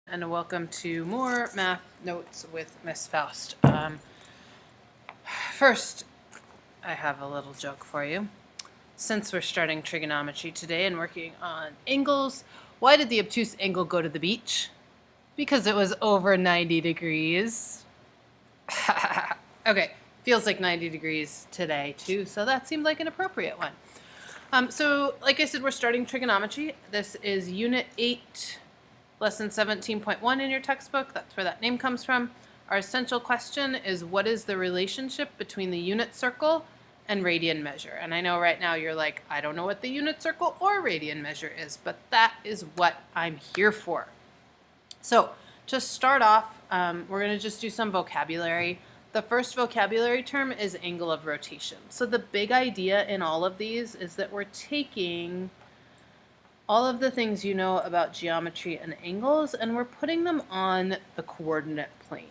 And welcome to more math notes with Miss Faust. First, I have a little joke for you. Since we're starting trigonometry today and working on angles, why did the obtuse angle go to the beach? Because it was over 90 degrees. Okay, feels like 90 degrees today too, so that seemed like an appropriate one. So like I said, we're starting trigonometry. This is Unit 8, Lesson 17.1 in your textbook. That's where that name comes from. Our essential question is, what is the relationship between the unit circle and radian measure? And I know right now you're like, I don't know what the unit circle or radian measure is, but that is what I'm here for. So to start off, we're going to just do some vocabulary. The first vocabulary term is angle of rotation. So the big idea in all of these is that we're taking all of the things you know about geometry and angles, and we're putting them on the coordinate plane.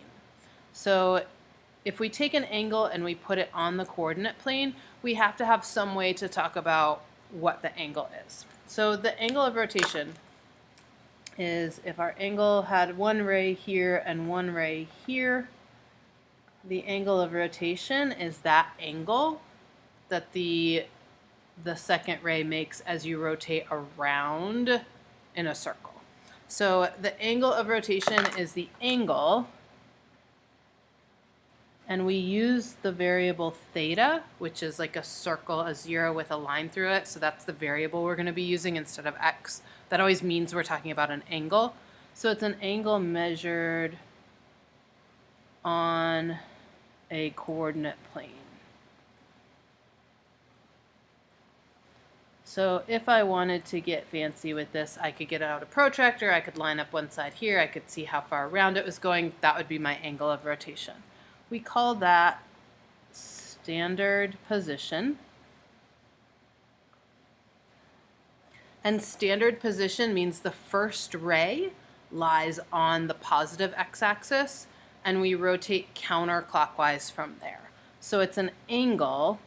So if we take an angle and we put it on the coordinate plane, we have to have some way to talk about what the angle is. So the angle of rotation is, if our angle had one ray here and one ray here, the angle of rotation is that angle that the second ray makes as you rotate around in a circle. So the angle of rotation is the angle, and we use the variable theta, which is like a circle, a 0 with a line through it. So that's the variable we're going to be using instead of x. That always means we're talking about an angle. So it's an angle measured on a coordinate plane. So if I wanted to get fancy with this, I could get out a protractor, I could line up one side here, I could see how far around it was going. That would be my angle of rotation. We call that standard position. And standard position means the first ray lies on the positive x-axis, and we rotate counterclockwise from there. So it's an angle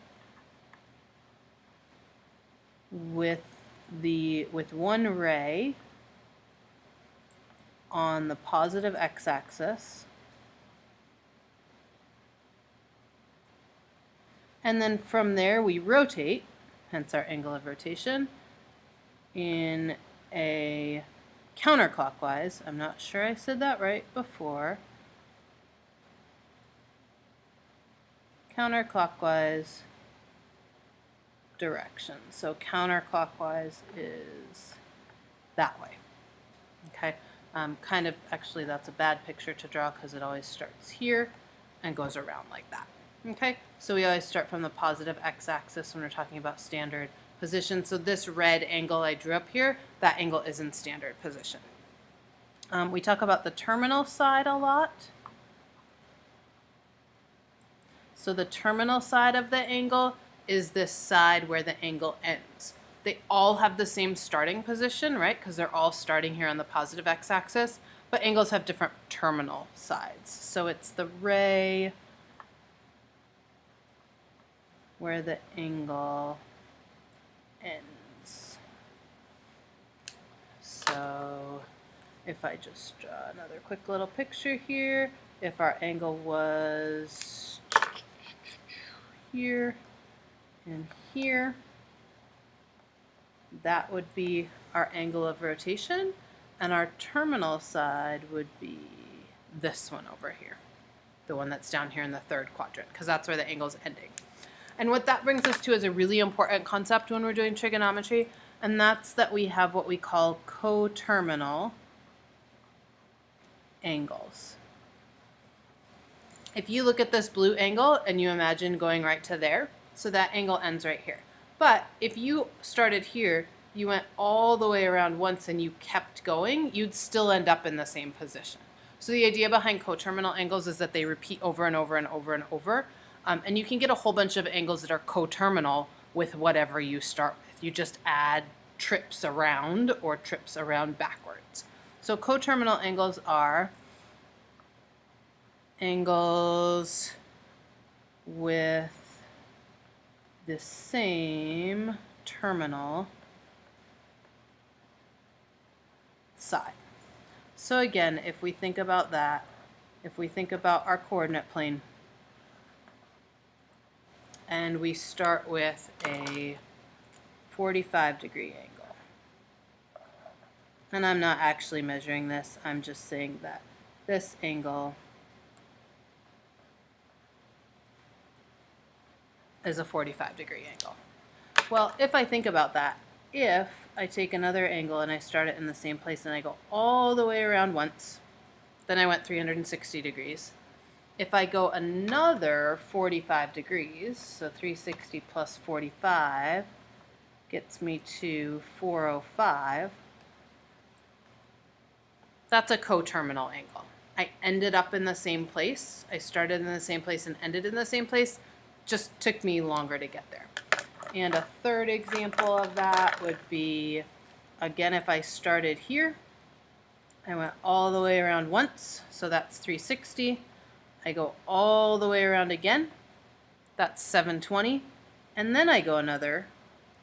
with one ray on the positive x-axis, and then from there we rotate, hence our angle of rotation, in a counterclockwise. I'm not sure I said that right before. Counterclockwise direction. So counterclockwise is that way. Okay. Actually, that's a bad picture to draw because it always starts here and goes around like that. Okay, so we always start from the positive x-axis when we're talking about standard position. So this red angle I drew up here, that angle is in standard position. We talk about the terminal side a lot. So the terminal side of the angle is this side where the angle ends. They all have the same starting position, right? Because they're all starting here on the positive x-axis, but angles have different terminal sides. So it's the ray where the angle ends. So if I just draw another quick little picture here, if our angle was here and here, that would be our angle of rotation, and our terminal side would be this one over here, the one that's down here in the third quadrant, because that's where the angle's ending. And what that brings us to is a really important concept when we're doing trigonometry, and that's that we have what we call coterminal angles. If you look at this blue angle and you imagine going right to there, so that angle ends right here. But if you started here, you went all the way around once and you kept going, you'd still end up in the same position. So the idea behind coterminal angles is that they repeat over and over and over and over. And you can get a whole bunch of angles that are coterminal with whatever you start with. You just add trips around or trips around backwards. So coterminal angles are angles with the same terminal side. So again, if we think about that, if we think about our coordinate plane, and we start with a 45-degree angle. And I'm not actually measuring this, I'm just saying that this angle is a 45-degree angle. Well, if I think about that, if I take another angle and I start it in the same place and I go all the way around once, then I went 360 degrees. If I go another 45 degrees, so 360 plus 45 gets me to 405, that's a coterminal angle. I ended up in the same place. I started in the same place and ended in the same place. Just took me longer to get there. And a third example of that would be, again, if I started here, I went all the way around once, so that's 360. I go all the way around again, that's 720. And then I go another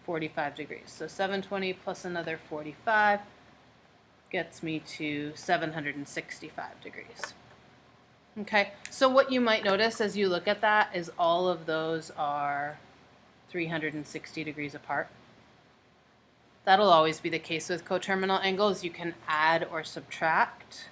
45 degrees. So 720 plus another 45 gets me to 765 degrees. Okay, so what you might notice as you look at that is all of those are 360 degrees apart. That'll always be the case with coterminal angles. You can add or subtract.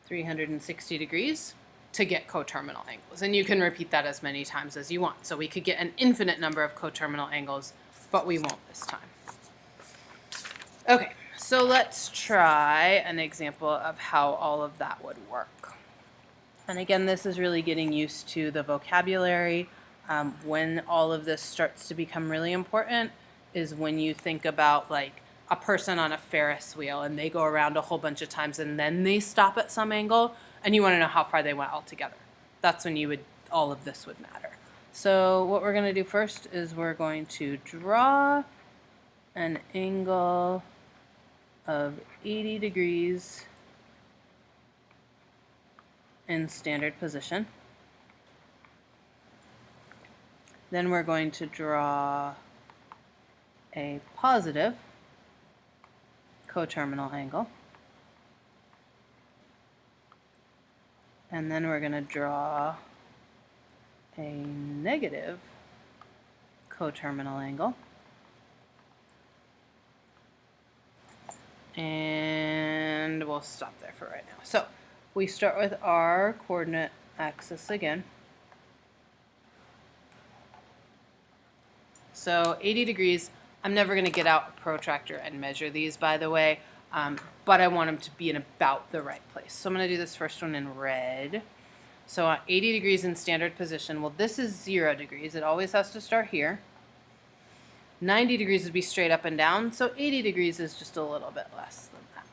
(360 degrees) to get coterminal angles. And you can repeat that as many times as you want. So we could get an infinite number of coterminal angles, but we won't this time. Okay, so let's try an example of how all of that would work. And again, this is really getting used to the vocabulary. When all of this starts to become really important is when you think about like a person on a Ferris wheel and they go around a whole bunch of times and then they stop at some angle and you want to know how far they went altogether. That's when all of this would matter. So what we're going to do first is we're going to draw an angle of 80 degrees in standard position. Then we're going to draw a positive coterminal angle. And then we're going to draw a negative coterminal angle. And we'll stop there for right now. So we start with our coordinate axis again. So 80 degrees, I'm never going to get out a protractor and measure these, by the way, but I want them to be in about the right place. So I'm going to do this first one in red. So 80 degrees in standard position. Well, this is 0 degrees. It always has to start here. 90 degrees would be straight up and down, so 80 degrees is just a little bit less than that.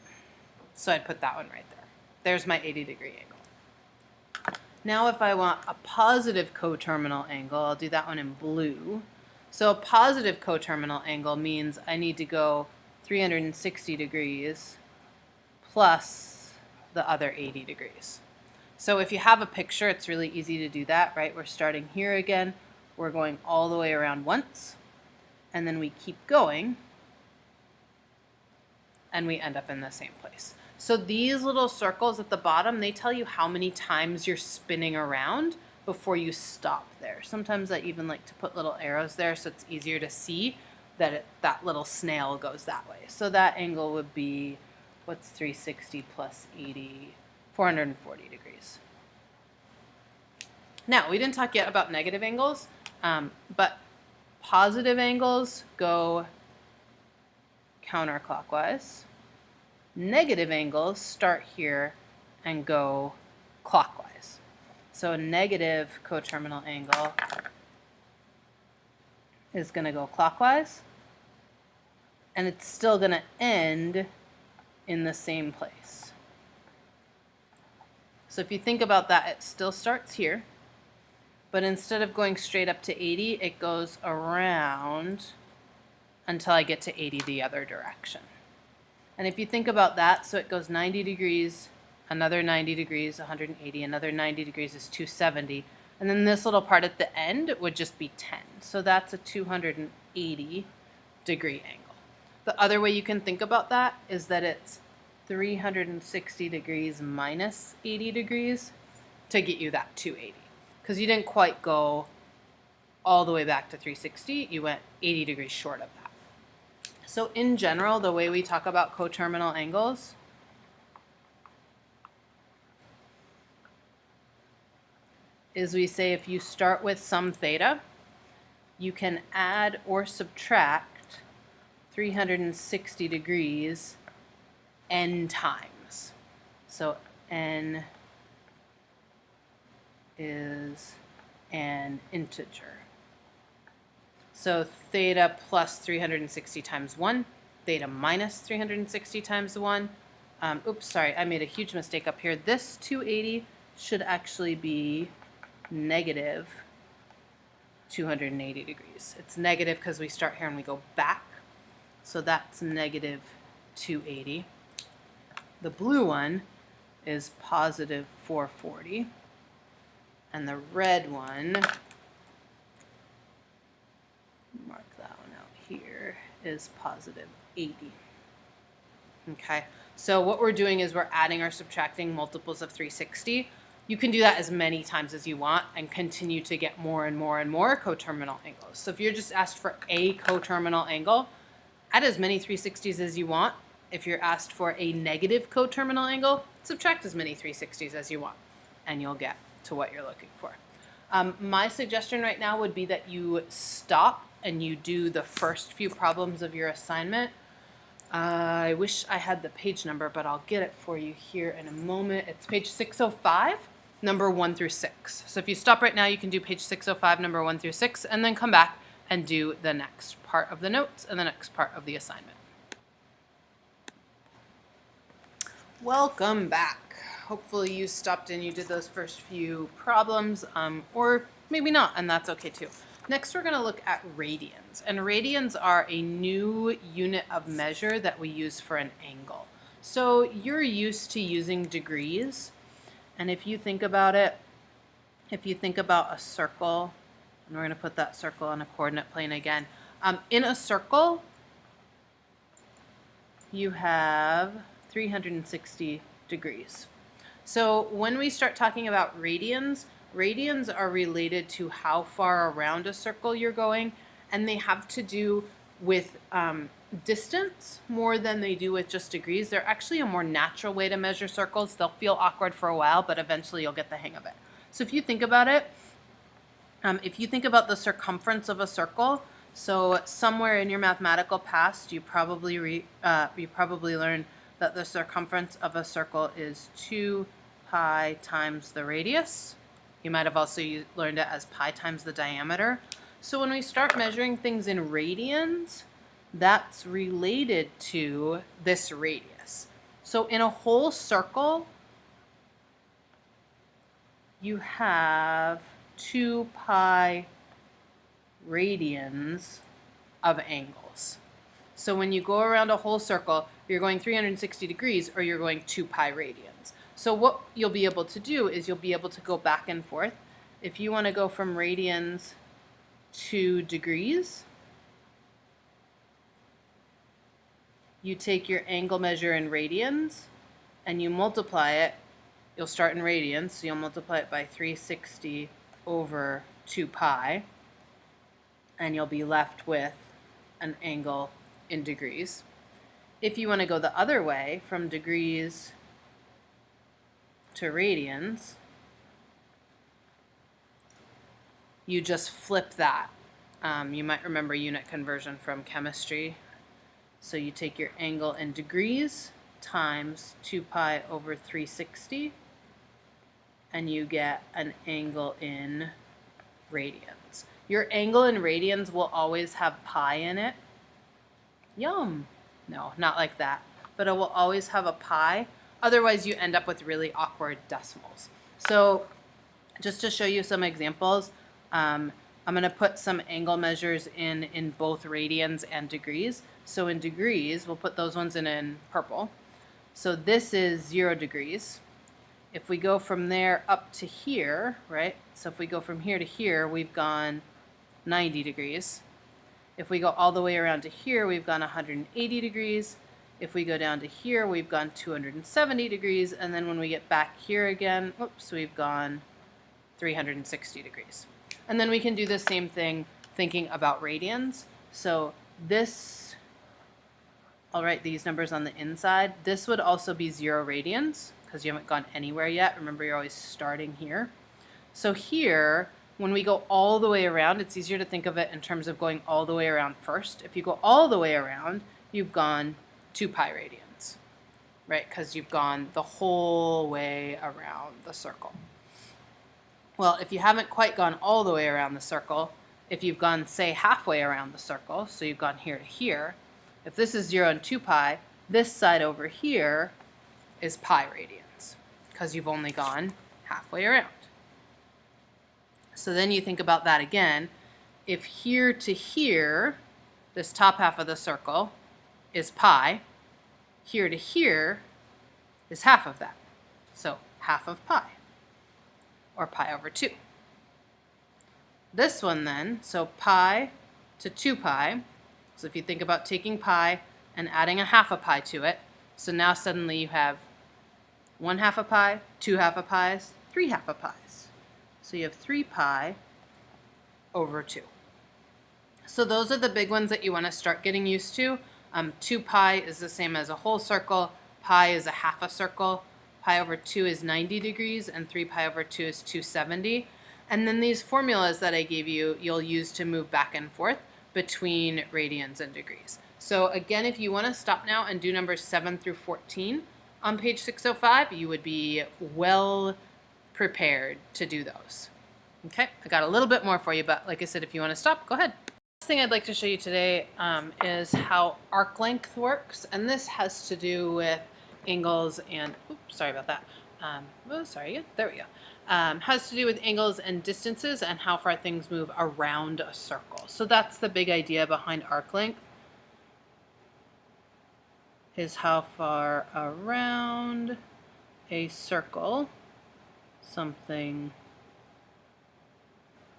So I'd put that one right there. There's my 80-degree angle. Now if I want a positive coterminal angle, I'll do that one in blue. So a positive coterminal angle means I need to go 360 degrees plus the other 80 degrees. So if you have a picture, it's really easy to do that, right? We're starting here again. We're going all the way around once, and then we keep going, and we end up in the same place. So these little circles at the bottom, they tell you how many times you're spinning around before you stop there. Sometimes I even like to put little arrows there so it's easier to see that that little snail goes that way. So that angle would be, what's 360 plus 80? 440 degrees. Now, we didn't talk yet about negative angles, but positive angles go counterclockwise. Negative angles start here and go clockwise. So a negative coterminal angle is going to go clockwise, and it's still going to end in the same place. So if you think about that, it still starts here, but instead of going straight up to 80, it goes around until I get to 80 the other direction. And if you think about that, so it goes 90 degrees, another 90 degrees, 180, another 90 degrees is 270, and then this little part at the end would just be 10. So that's a 280 degree angle. The other way you can think about that is that it's 360 degrees minus 80 degrees to get you that 280. Because you didn't quite go all the way back to 360, you went 80 degrees short of that. So in general, the way we talk about coterminal angles is we say if you start with some theta, you can add or subtract 360 degrees n times. So n is an integer. So theta plus 360 times 1, theta minus 360 times 1. Oops, sorry, I made a huge mistake up here. This 280 should actually be negative 280 degrees. It's negative because we start here and we go back. So that's negative 280. The blue one is positive 440. And the red one, mark that one out here, is positive 80. Okay, so what we're doing is we're adding or subtracting multiples of 360. You can do that as many times as you want and continue to get more and more and more coterminal angles. So if you're just asked for a coterminal angle, add as many 360s as you want. If you're asked for a negative coterminal angle, subtract as many 360s as you want, and you'll get to what you're looking for. My suggestion right now would be that you stop and you do the first few problems of your assignment. I wish I had the page number, but I'll get it for you here in a moment. It's page 605, number 1 through 6. So if you stop right now, you can do page 605, number 1 through 6, and then come back and do the next part of the notes and the next part of the assignment. Welcome back. Hopefully you stopped and you did those first few problems, or maybe not, and that's okay too. Next, we're going to look at radians. And radians are a new unit of measure that we use for an angle. So you're used to using degrees. And if you think about it, if you think about a circle, and we're going to put that circle on a coordinate plane again. In a circle, you have 360 degrees. So when we start talking about radians, radians are related to how far around a circle you're going, and they have to do with distance more than they do with just degrees. They're actually a more natural way to measure circles. They'll feel awkward for a while, but eventually you'll get the hang of it. So if you think about it, if you think about the circumference of a circle, so somewhere in your mathematical past, you probably learned that the circumference of a circle is 2 pi times the radius. You might have also learned it as pi times the diameter. So when we start measuring things in radians, that's related to this radius. So in a whole circle, you have 2 pi radians of angles. So when you go around a whole circle, you're going 360 degrees or you're going 2 pi radians. So what you'll be able to do is you'll be able to go back and forth. If you want to go from radians to degrees, you take your angle measure in radians and you multiply it. You'll start in radians, so you'll multiply it by 360 over 2 pi, and you'll be left with an angle in degrees. If you want to go the other way, from degrees to radians, you just flip that. You might remember unit conversion from chemistry. So you take your angle in degrees times 2 pi over 360, and you get an angle in radians. Your angle in radians will always have pi in it. Yum! No, not like that. But it will always have a pi. Otherwise, you end up with really awkward decimals. So just to show you some examples, I'm going to put some angle measures in both radians and degrees. So in degrees, we'll put those ones in purple. So this is 0 degrees. If we go from there up to here, right? So if we go from here to here, we've gone 90 degrees. If we go all the way around to here, we've gone 180 degrees. If we go down to here, we've gone 270 degrees. And then when we get back here again, oops, we've gone 360 degrees. And then we can do the same thing thinking about radians. So this, I'll write these numbers on the inside. This would also be 0 radians because you haven't gone anywhere yet. Remember, you're always starting here. So here, when we go all the way around, it's easier to think of it in terms of going all the way around first. If you go all the way around, you've gone 2 pi radians, right? Because you've gone the whole way around the circle. Well, if you haven't quite gone all the way around the circle, if you've gone, say, halfway around the circle, so you've gone here to here, if this is 0 and 2 pi, this side over here is pi radians, because you've only gone halfway around. So then you think about that again. If here to here, this top half of the circle is pi, here to here is half of that. So half of pi, or pi over 2. This one then, so pi to 2 pi, so if you think about taking pi and adding a half a pi to it, so now suddenly you have 1 half a pi, 2 half a pi's, 3 half a pi's. So you have 3 pi over 2. So those are the big ones that you want to start getting used to. 2 pi is the same as a whole circle, pi is a half a circle, pi over 2 is 90 degrees, and 3 pi over 2 is 270. And then these formulas that I gave you, you'll use to move back and forth between radians and degrees. So again, if you want to stop now and do numbers 7 through 14 on page 605, you would be well prepared to do those. Okay, I got a little bit more for you, but like I said, if you want to stop, go ahead. Next thing I'd like to show you today is how arc length works, and this has to do with angles and, oops, sorry about that. There we go. Has to do with angles and distances and how far things move around a circle. So that's the big idea behind arc length, is how far around a circle something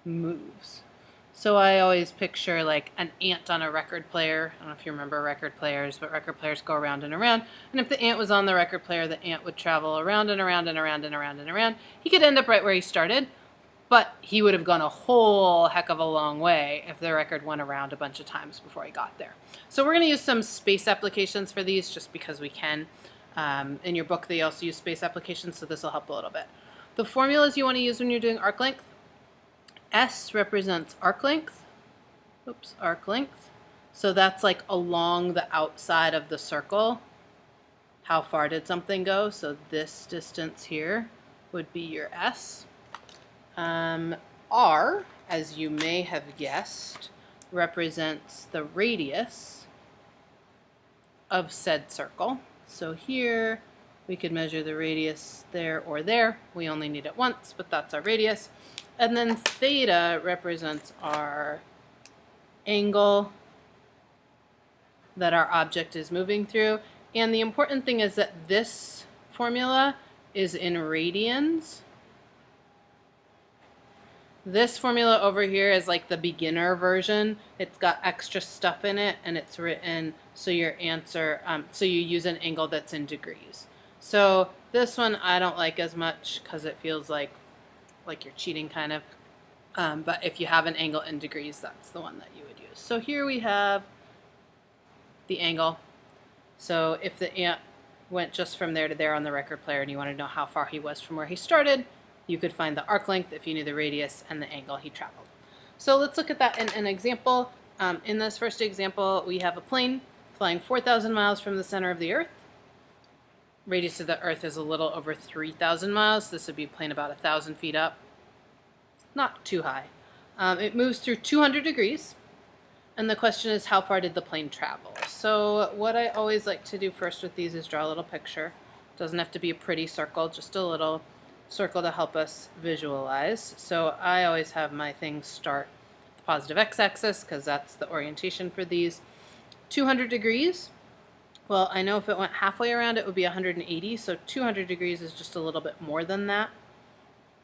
moves. So I always picture like an ant on a record player. I don't know if you remember record players, but record players go around and around. And if the ant was on the record player, the ant would travel around and around and around and around and around. He could end up right where he started, but he would have gone a whole heck of a long way if the record went around a bunch of times before he got there. So we're going to use some space applications for these just because we can. In your book, they also use space applications, so this will help a little bit. The formulas you want to use when you're doing arc length: S represents arc length. Oops, arc length. So that's like along the outside of the circle. How far did something go? So this distance here would be your S. R, as you may have guessed, represents the radius of said circle. So here we could measure the radius there or there. We only need it once, but that's our radius. And then theta represents our angle that our object is moving through. And the important thing is that this formula is in radians. This formula over here is like the beginner version. It's got extra stuff in it, and it's written so your answer, so you use an angle that's in degrees. So this one I don't like as much because it feels like you're cheating kind of. But if you have an angle in degrees, that's the one that you would use. So here we have the angle. So if the ant went just from there to there on the record player and you want to know how far he was from where he started, you could find the arc length if you knew the radius and the angle he traveled. So let's look at that in an example. In this first example, we have a plane flying 4,000 miles from the center of the Earth. Radius of the Earth is a little over 3,000 miles. This would be a plane about 1,000 feet up. Not too high. It moves through 200 degrees. And the question is, how far did the plane travel? So what I always like to do first with these is draw a little picture. It doesn't have to be a pretty circle, just a little circle to help us visualize. So I always have my things start the positive x-axis because that's the orientation for these. 200 degrees. Well, I know if it went halfway around, it would be 180, so 200 degrees is just a little bit more than that.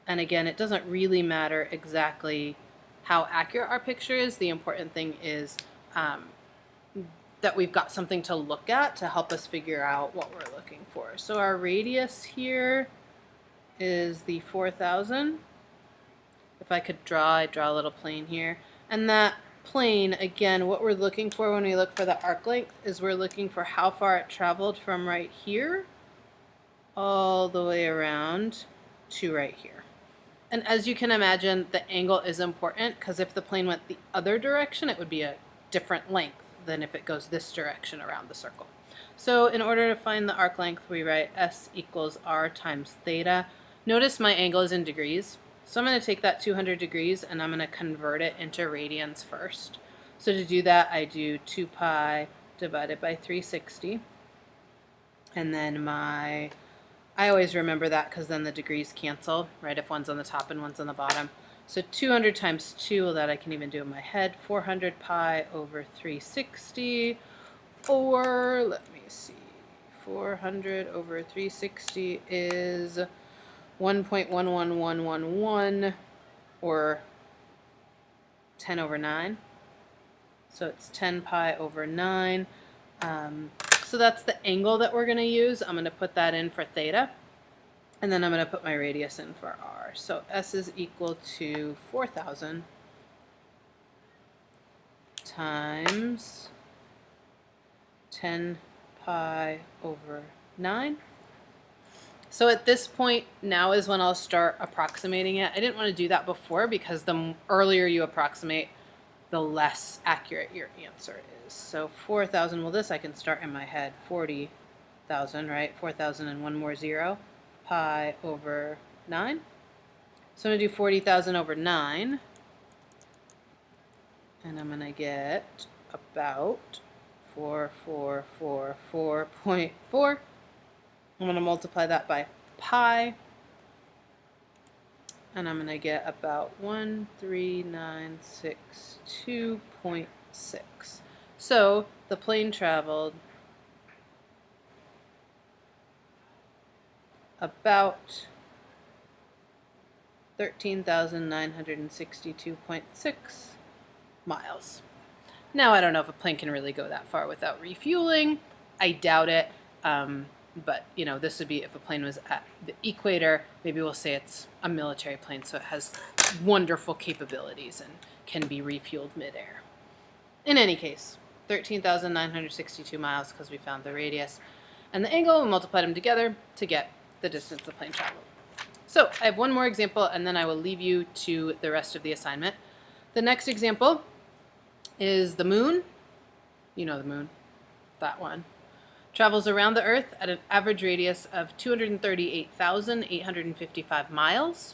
And again, it doesn't really matter exactly how accurate our picture is. The important thing is that we've got something to look at to help us figure out what we're looking for. So our radius here is the 4,000. If I could draw, I'd draw a little plane here. And that plane, again, what we're looking for when we look for the arc length is we're looking for how far it traveled from right here all the way around to right here. And as you can imagine, the angle is important because if the plane went the other direction, it would be a different length than if it goes this direction around the circle. So in order to find the arc length, we write S equals R times theta. Notice my angle is in degrees. So I'm going to take that 200 degrees and I'm going to convert it into radians first. So to do that, I do 2 pi divided by 360. And then I always remember that because then the degrees cancel, right, if one's on the top and one's on the bottom. So 200 times 2, well, that I can even do in my head, 400 pi over 360, or let me see, 400 over 360 is 1.11111, or 10 over 9. So it's 10 pi over 9. So that's the angle that we're going to use. I'm going to put that in for theta. And then I'm going to put my radius in for r. So S is equal to 4,000 times 10 pi over 9. So at this point, now is when I'll start approximating it. I didn't want to do that before because the earlier you approximate, the less accurate your answer is. So 4,000, well, this I can start in my head, 40,000, right? 4,000 and one more zero, pi over 9. So I'm going to do 40,000 over 9, and I'm going to get about 444.4. I'm going to multiply that by pi, and I'm going to get about 13962.6. So the plane traveled about 13,962.6 miles. Now I don't know if a plane can really go that far without refueling. I doubt it. But, you know, this would be if a plane was at the equator. Maybe we'll say it's a military plane, so it has wonderful capabilities and can be refueled midair. In any case, 13,962 miles because we found the radius and the angle. We multiplied them together to get the distance the plane traveled. So I have one more example, and then I will leave you to the rest of the assignment. The next example is the moon. You know the moon, that one. Travels around the Earth at an average radius of 238,855 miles,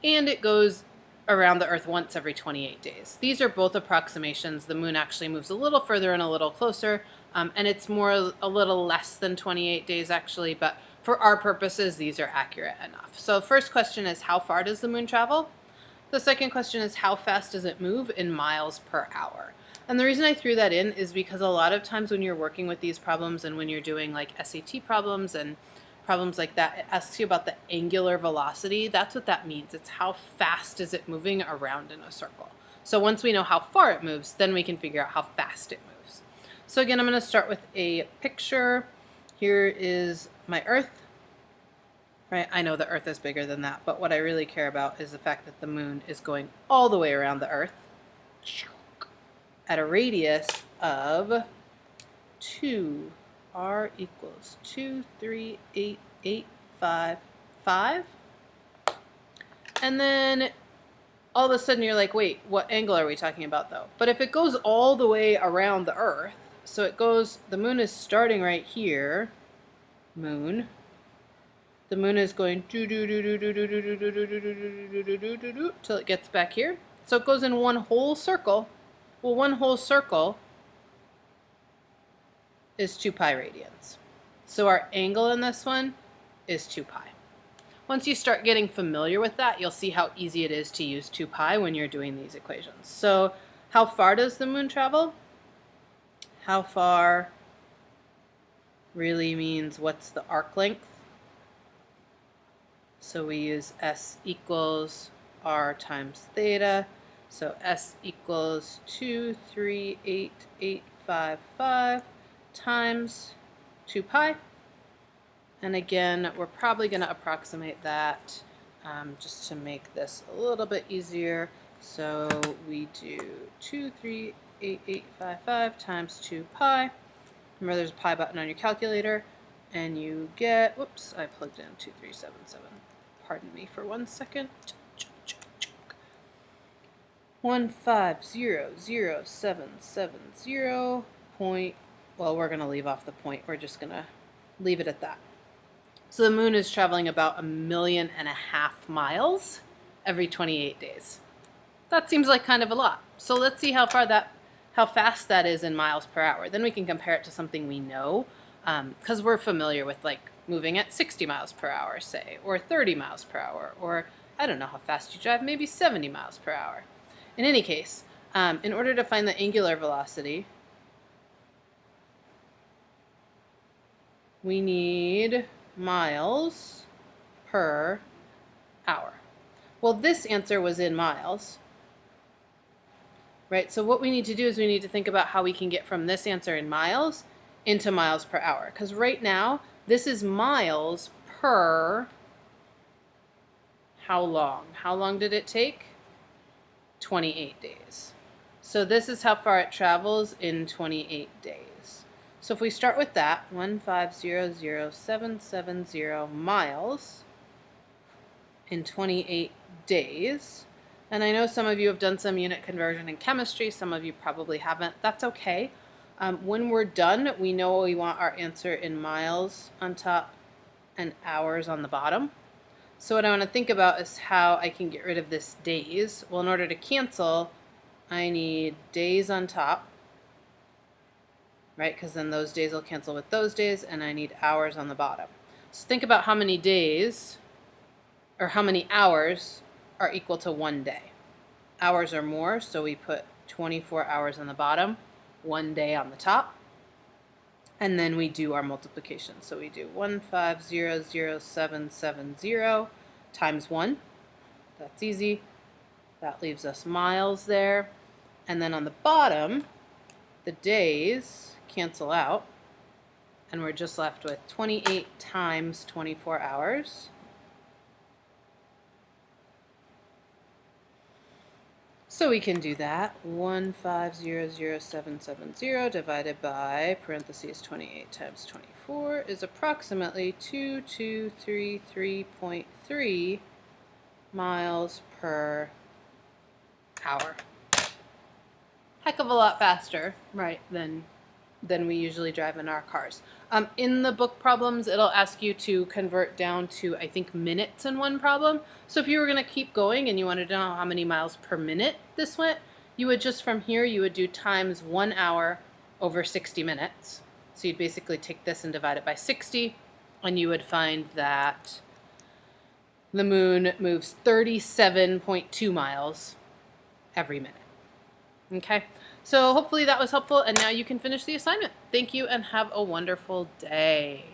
and it goes around the Earth once every 28 days. These are both approximations. The moon actually moves a little further and a little closer, and it's a little less than 28 days actually, but for our purposes, these are accurate enough. So first question is, how far does the moon travel? The second question is, how fast does it move in miles per hour? And the reason I threw that in is because a lot of times when you're working with these problems and when you're doing like SAT problems and problems like that, it asks you about the angular velocity. That's what that means. It's how fast is it moving around in a circle. So once we know how far it moves, then we can figure out how fast it moves. So again, I'm going to start with a picture. Here is my Earth. Right? I know the Earth is bigger than that, but what I really care about is the fact that the moon is going all the way around the Earth at a radius of 2. R equals 238,855. And then all of a sudden you're like, wait, what angle are we talking about though? But if it goes all the way around the Earth, so it goes, the moon is starting right here, moon. The moon is going till it gets back here. So it goes in one whole circle. Well, one whole circle is 2 pi radians. So our angle in this one is 2 pi. Once you start getting familiar with that, you'll see how easy it is to use 2 pi when you're doing these equations. So how far does the moon travel? How far really means what's the arc length? So we use S equals R times theta. So S equals 238,855 times 2 pi. And again, we're probably going to approximate that just to make this a little bit easier. So we do 238,855 times 2 pi. Remember, there's a pi button on your calculator, and you get, whoops, I plugged in 2377. Pardon me for 1 second. 1500,770 point, well, we're going to leave off the point. We're just going to leave it at that. So the moon is traveling about 1.5 million miles every 28 days. That seems like kind of a lot. So let's see how fast that is in miles per hour. Then we can compare it to something we know, because we're familiar with like moving at 60 miles per hour, say, or 30 miles per hour, or I don't know how fast you drive, maybe 70 miles per hour. In any case, in order to find the angular velocity, we need miles per hour. Well, this answer was in miles, right? So what we need to do is we need to think about how we can get from this answer in miles into miles per hour. Because right now, this is miles per how long? How long did it take? 28 days. So this is how far it travels in 28 days. So if we start with that, 1500,770 miles in 28 days. And I know some of you have done some unit conversion in chemistry, some of you probably haven't. That's okay. When we're done, we know we want our answer in miles on top and hours on the bottom. So what I want to think about is how I can get rid of this days. Well, in order to cancel, I need days on top, right? Because then those days will cancel with those days, and I need hours on the bottom. So think about how many days, or how many hours are equal to 1 day. Hours are more, so we put 24 hours on the bottom, 1 day on the top, and then we do our multiplication. So we do 1500,770 times 1. That's easy. That leaves us miles there. And then on the bottom, the days cancel out, and we're just left with 28 times 24 hours. So we can do that. 1500,770 divided by parentheses 28 times 24 is approximately 2233.3 miles per hour. Heck of a lot faster, right, than we usually drive in our cars. In the book problems, it'll ask you to convert down to, I think, minutes in one problem. So if you were going to keep going and you wanted to know how many miles per minute this went, you would just from here, you would do times 1 hour over 60 minutes. So you'd basically take this and divide it by 60, and you would find that the moon moves 37.2 miles every minute. Okay, so hopefully that was helpful, and now you can finish the assignment. Thank you, and have a wonderful day.